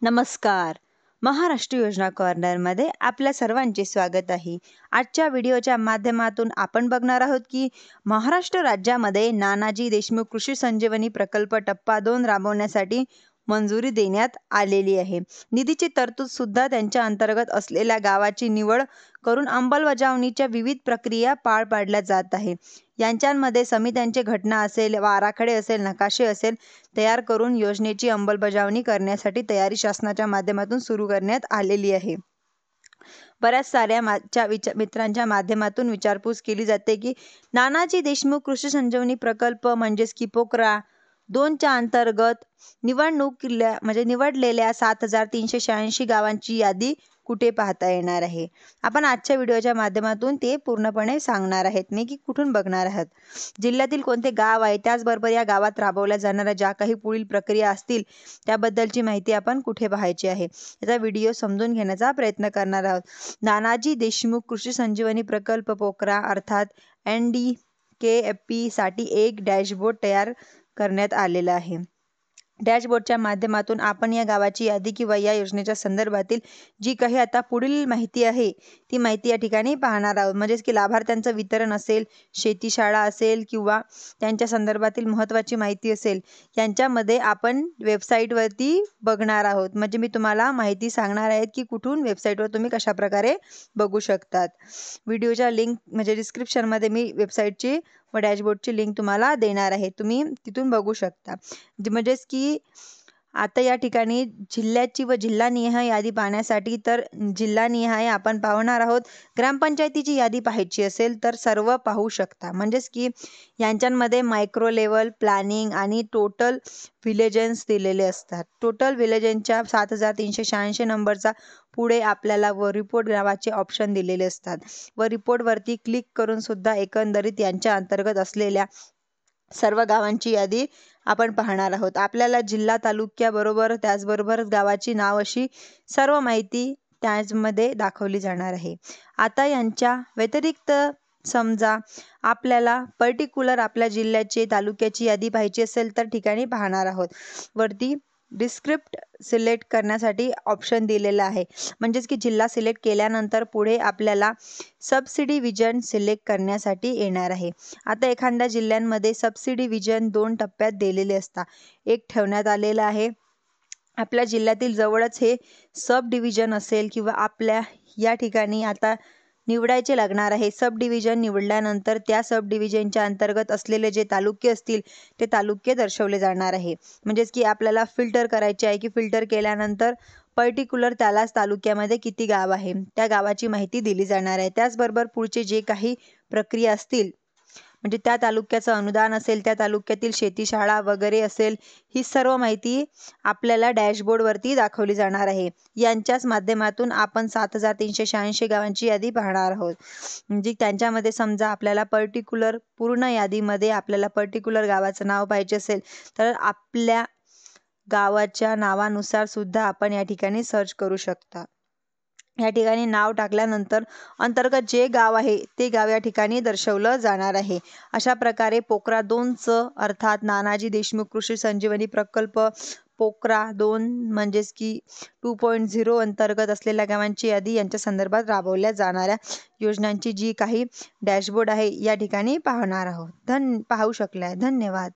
नमस्कार. महाराष्ट्र योजना कॉर्नरमध्ये आपल्या सर्वांचे स्वागत आहे. आजच्या व्हिडिओच्या माध्यमातून आपण बघणार आहोत की महाराष्ट्र राज्यामध्ये नानाजी देशमुख कृषी संजीवनी प्रकल्प टप्पा 2 राबवण्यासाठी मंजुरी देण्यात आलेली आहे. निधीची तरतूद सुद्धा त्यांच्या अंतर्गत असलेल्या गावाची निवड करून अंमलबजावणीच्या विविध प्रक्रिया पार पाडल्या जात आहे. यांच्यामध्ये समित्यांचे घटना असेल व आराखडे असेल, नकाशे असेल तयार करून योजनेची अंमलबजावणी करण्यासाठी तयारी शासनाच्या माध्यमातून सुरू करण्यात आलेली आहे. बऱ्याच साऱ्या मित्रांच्या माध्यमातून विचारपूस केली जाते की नानाजी देशमुख कृषी संजीवनी प्रकल्प म्हणजेच की पोकरा 2च्या अंतर्गत निवडलेल्या 7386 गावांची यादी कुठे पाहता येणार आहे. आपण आजच्या व्हिडिओच्या माध्यमातून ते पूर्णपणे सांगणार आहेत मी की कुठून बघणार आहात, जिल्ह्यातील कोणते गाव आहे, त्याचबरोबर या गावात राबवल्या जाणाऱ्या ज्या काही पुढील प्रक्रिया असतील त्याबद्दलची माहिती आपण कुठे पाहायची आहे, याचा व्हिडिओ समजून घेण्याचा प्रयत्न करणार आहोत. नानाजी देशमुख कृषी संजीवनी प्रकल्प पोकरा अर्थात NDKFP साठी एक डॅशबोर्ड तयार करण्यात आलेला आहे. डॅशबोर्डच्या माध्यमातून आपण या गावाची यादी किंवा या योजनेच्या संदर्भातील जी काही आता पुढील माहिती आहे ती माहिती या ठिकाणी पाहणार आहोत. म्हणजेच की लाभार्थ्यांचं वितरण असेल, शेतीशाळा असेल किंवा त्यांच्या संदर्भातील महत्त्वाची माहिती असेल, यांच्यामध्ये आपण वेबसाईटवरती बघणार आहोत. म्हणजे मी तुम्हाला माहिती सांगणार आहे की कुठून वेबसाईटवर तुम्ही कशा प्रकारे बघू शकतात. व्हिडिओच्या लिंक म्हणजे डिस्क्रिप्शनमध्ये मी वेबसाईटची व डॅशबोर्डची लिंक तुम्हाला देणार आहे, तुम्ही तिथून बघू शकता. म्हणजेच की आता या ठिकाणी जिल्ह्याची व जिल्हानिहाय यादी पाहण्यासाठी तर जिल्हानिहाय आपण पाहणार आहोत. ग्रामपंचायतीची यादी पाहायची असेल तर सर्व पाहू शकता. म्हणजेच की यांच्यामध्ये मायक्रो लेवल प्लॅनिंग आणि टोटल विलेजन्स दिलेले असतात. टोटल विलेजनच्या 7386 नंबरचा पुढे आपल्याला व रिपोर्ट नावाचे ऑप्शन दिलेले असतात व रिपोर्टवरती क्लिक करून सुद्धा एकंदरीत यांच्या अंतर्गत असलेल्या सर्व गावांची यादी आपण पाहणार आहोत. आपल्याला जिल्हा तालुक्याबरोबर त्याचबरोबर गावाची नाव अशी सर्व माहिती त्यामध्ये दाखवली जाणार आहे. आता यांच्या व्यतिरिक्त समजा आपल्याला पर्टिक्युलर आपल्या जिल्ह्याची तालुक्याची यादी पाहायची असेल तर ठिकाणी पाहणार आहोत. वरती डिस्क्रिप्ट सिलेक्ट करण्यासाठी ऑप्शन दिलेला आहे. म्हणजेच की जिल्हा सिलेक्ट केल्यानंतर पुढे आपल्याला सबसिडी विजन सिलेक्ट करण्यासाठी येणार आहे. आता एखाद्या जिल्ह्यांमध्ये सबसिडी विजन 2 टप्प्यात दिलेले असतात. एक ठेवण्यात आलेलं आहे. आपल्या जिल्ह्यातील जवळच हे सब डिव्हिजन असेल किंवा आपल्या या ठिकाणी आता निवडायचे लागणार आहे. सब डिव्हिजन निवडल्यानंतर त्या सब डिव्हिजनच्या अंतर्गत असलेले जे तालुके असतील ते तालुके दर्शवले जाणार आहे. म्हणजेच की आपल्याला फिल्टर करायचे आहे की फिल्टर केल्यानंतर पर्टिक्युलर त्यालाच तालुक्यामध्ये किती गाव आहे त्या गावाची माहिती दिली जाणार आहे. त्याचबरोबर पुढचे जे काही प्रक्रिया असतील म्हणजे त्या तालुक्याचं अनुदान असेल, त्या तालुक्यातील शेतीशाळा वगैरे असेल, ही सर्व माहिती आपल्याला डॅशबोर्डवरती दाखवली जाणार आहे. यांच्याच माध्यमातून आपण 7386 गावांची यादी पाहणार आहोत. म्हणजे त्यांच्यामध्ये समजा आपल्याला पर्टिक्युलर पूर्ण यादीमध्ये आपल्याला पर्टिक्युलर गावाचं नाव पाहिजे असेल तर आपल्या गावाच्या नावानुसार सुद्धा आपण या ठिकाणी सर्च करू शकता. या ठिकाणी नाव टाकल्यानंतर अंतर्गत जे गाव आहे ते गाव या ठिकाणी दर्शवलं जाणार आहे. अशा प्रकारे पोकरा 2चं अर्थात नानाजी देशमुख कृषी संजीवनी प्रकल्प पोकरा 2 म्हणजेच की 2.0 अंतर्गत असलेल्या गावांची यादी यांच्या संदर्भात राबवल्या जाणाऱ्या योजनांची जी काही डॅशबोर्ड आहे या ठिकाणी पाहणार आहोत. पाहू शकलाय. धन्यवाद.